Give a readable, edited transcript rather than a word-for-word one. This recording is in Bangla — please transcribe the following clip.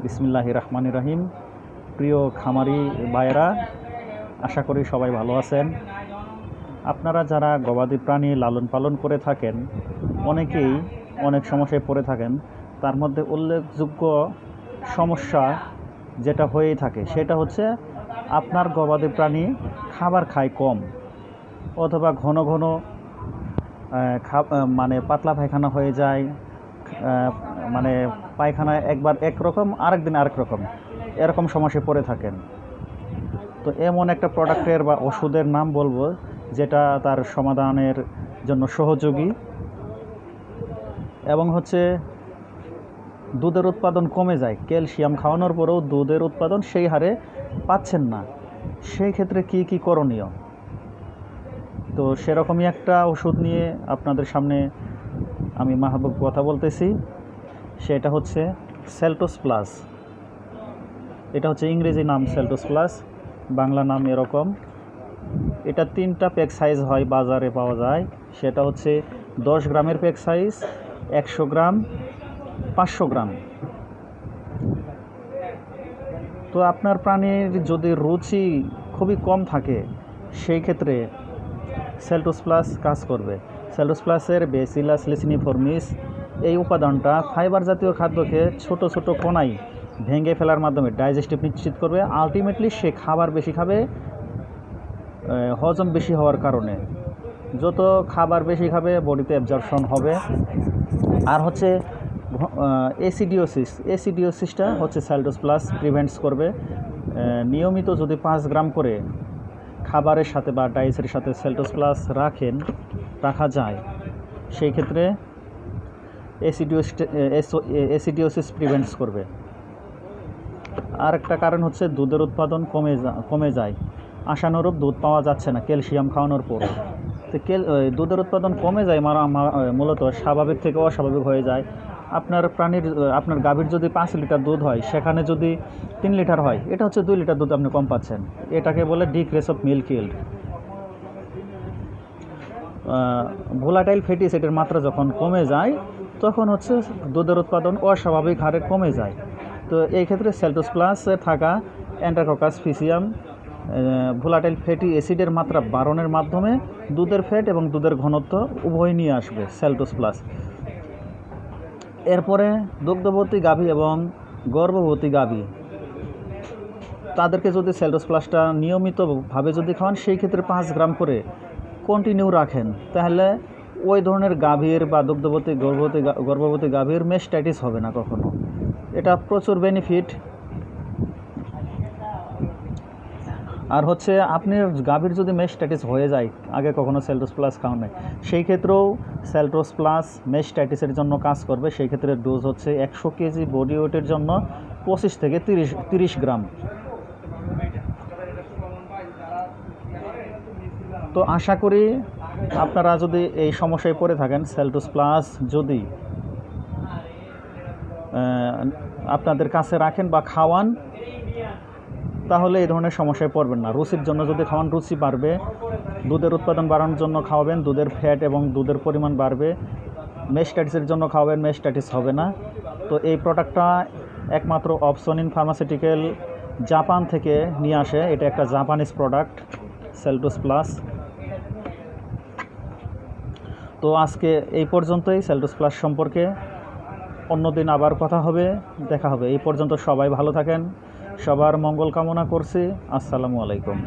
বিসমিল্লাহির রহমানির রহিম। প্রিয় খামারি ভাইয়েরা, আশা করি সবাই ভালো আছেন। আপনারা যারা গবাদি প্রাণী লালন পালন করে থাকেন, অনেকেই অনেক সমস্যায় পড়ে থাকেন। তার মধ্যে উল্লেখযোগ্য সমস্যা যেটা হয়েই থাকে সেটা হচ্ছে আপনার গবাদি প্রাণী খাবার খায় কম, অথবা ঘন ঘন মানে পাতলা পায়খানা হয়ে যায়, মানে পায়খানা একবার একরকম আরেক দিন আরেক রকম, এরকম সমস্যায় পড়ে থাকেন। তো এমন একটা প্রোডাক্টের বা ওষুধের নাম বলবো যেটা তার সমাধানের জন্য সহযোগী, এবং হচ্ছে দুধের উৎপাদন কমে যায়। ক্যালসিয়াম খাওয়ানোর পরেও দুধের উৎপাদন সেই হারে পাচ্ছেন না, সেই ক্ষেত্রে কি কি করণীয়? তো সেরকমই একটা ওষুধ নিয়ে আপনাদের সামনে আমি মাহবুব কথা বলতেছি। সেটা হচ্ছে সেলটোস প্লাস। এটা হচ্ছে ইংরেজি নাম সেলটোস প্লাস, বাংলা নাম এরকম। এটা 3টা প্যাক সাইজ হয়, বাজারে পাওয়া যায়। সেটা হচ্ছে 10 গ্রামের প্যাক সাইজ, 100 গ্রাম, 500 গ্রাম। তো আপনার প্রাণীর যদি রুচি খুবই কম থাকে, সেই ক্ষেত্রে সেলটোস প্লাস কাজ করবে। সেলটোস প্লাসের ব্যাসিলাস লিসিনিফর্মিস এই উপাদানটা ফাইবার জাতীয় খাদ্যকে ছোট ছোট কণায় ভেঙে ফেলার মাধ্যমে ডাইজেস্টিভ নিশ্চিত করবে। আলটিমেটলি সে খাবার বেশি খাবে, হজম বেশি হওয়ার কারণে। যত খাবার বেশি খাবে বডিতে অ্যাবজর্পশন হবে। আর হচ্ছে এসিডিওসিসটা হচ্ছে সেলটোস প্লাস প্রিভেন্টস করবে। নিয়মিত যদি 5 গ্রাম করে খাবারের সাথে বা ডাইসের সাথে সেলটোস প্লাস রাখা যায়, সেই ক্ষেত্রে এসিডিওসিস প্রিভেন্টস করবে। আর একটা কারণ হচ্ছে দুধের উৎপাদন কমে যায়, আশানুরূপ দুধ পাওয়া যাচ্ছে না ক্যালসিয়াম খাওয়ানোর পর। তো দুধের উৎপাদন কমে যায় মূলত স্বাভাবিক থেকে অস্বাভাবিক হয়ে যায়। আপনার গাভীর যদি 5 লিটার দুধ হয়, সেখানে যদি 3 লিটার হয়, এটা হচ্ছে 2 লিটার দুধ আপনি কম পাচ্ছেন। এটাকে বলে decrease of milk yield. Volatile fatty অ্যাসিডের মাত্রা যখন কমে যায়, তখন হচ্ছে দুধের উৎপাদন অস্বাভাবিক হারে কমে যায়। তো এই ক্ষেত্রে সেলটোস প্লাসে থাকা এন্টারককাস ফিসিয়াম ভোলাটাইল ফ্যাটি অ্যাসিডের মাত্রা বাড়ানোর মাধ্যমে দুধের ফ্যাট এবং দুধের ঘনত্ব উভয় নিয়ে আসবে সেলটোস প্লাস। এরপরে দুগ্ধবতী গাভী এবং গর্ভবতী গাভী, তাদেরকে যদি সেলটোস প্লাসটা নিয়মিতভাবে যদি খাওয়ান, সেই ক্ষেত্রে 5 গ্রাম করে কন্টিনিউ রাখেন, তাহলে ওই ধরনের গাভীর বা গর্ভবতী গাভীর মেস্টাইটিস হবে না কখনো। এটা প্রচুর বেনিফিট। আর হচ্ছে আপনি গাভীর যদি মেস্টাইটিস হয়ে যায়, আগে কখনো সেলটোস প্লাস খাওয়ান নাই, সেই ক্ষেত্রেও সেলটোস প্লাস মেস্টাইটিসের জন্য কাজ করবে। সেই ক্ষেত্রে ডোজ হচ্ছে 100 কেজি বডি ওয়েটের জন্য 25 থেকে 30 গ্রাম। তো আশা করি আপনারা যদি এই সমস্যায় পড়ে থাকেন, সেলটোস প্লাস যদি আপনাদের কাছে রাখেন বা খাওয়ান, তাহলে এই ধরনের সমস্যায় পড়বেন না। রুচির জন্য যদি খাওয়ান, রুচি বাড়বে। দুধের উৎপাদন বাড়ানোর জন্য খাওয়াবেন, দুধের ফ্যাট এবং দুধের পরিমাণ বাড়বে। মেস্টাইটিসের জন্য খাওয়াবেন, মেস্টাইটিস হবে না। তো এই প্রোডাক্টটা একমাত্র অপসনিন ফার্মাসিউটিক্যাল জাপান থেকে নিয়ে আসে। এটা একটা জাপানিজ প্রোডাক্ট, সেলটোস প্লাস। তো আজকে এই পর্যন্তই সেলটোস প্লাস সম্পর্কে। অন্যদিন আবার দেখা হবে। এই পর্যন্ত সবাই ভালো থাকেন, সবার মঙ্গল কামনা করছি। আসসালামু আলাইকুম।